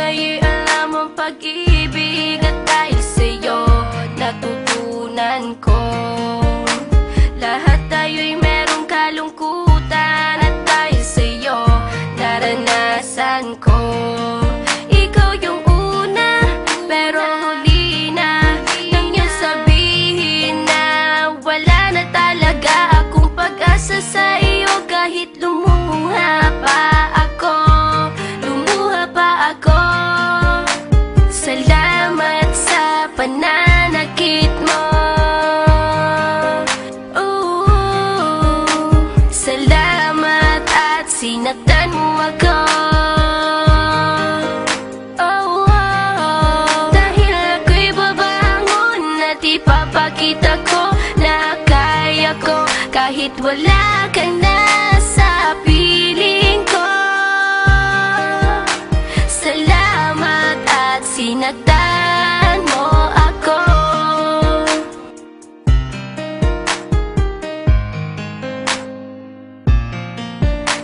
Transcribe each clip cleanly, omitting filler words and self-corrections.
Sa'yo'y alam ang pag-ibig at dahil sa'yo natutunan ko. Lahat tayo'y merong kalungkutan at dahil sa'yo naranasan ko. Ikaw yung una pero huli na, nang iyong sabihin na wala na talaga akong pag-asa sa iyo. Kahit lumuha pa ako, salamat sa pananakit mo. Salamat at sinaktan mo ako. Dahil ako'y babangon at ipapakita ko na kaya ko kahit wala ka na sa piling ko. Salamat at sinaktan mo ako.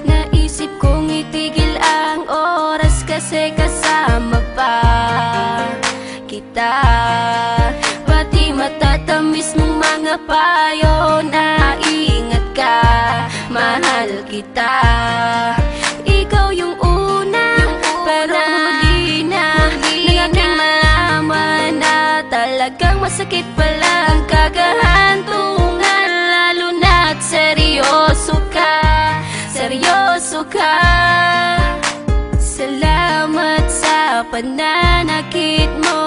Naisip kong itigil ang oras kasi kasama pa kita. Pati matatamis mong mga payo na ingat ka, mahal kita. Ikaw yung una pero huli na, nang aking malaman na talagang masakit pala ang kagahantungan. Lalo na't seryoso ka, seryoso ka. Salamat sa pananakit mo.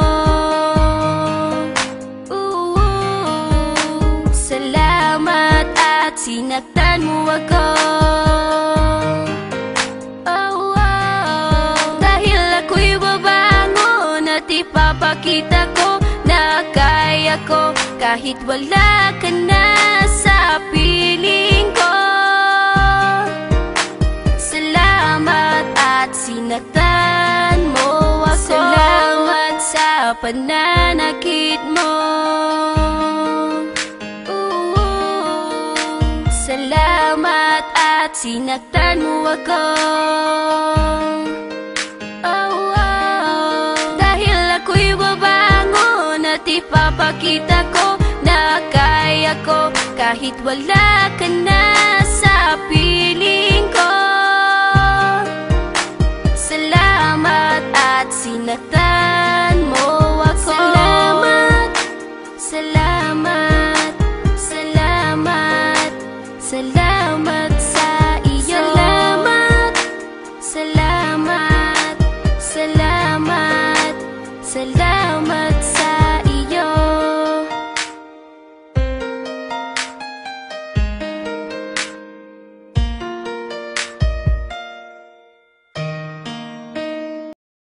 Salamat at sinaktan mo ako. Dahil ako'y babangon at ipapakita ko na kaya ko kahit wala ka na sa piling ko. Salamat at sinaktan mo ako. Salamat sa pananakit mo. Salamat at sinaktan mo ako. Dahil ako'y babangon at ipapakita ko na kaya ko kahit wala ka na sa piling ko. Salamat at sinaktan mo ako. Salamat, salamat.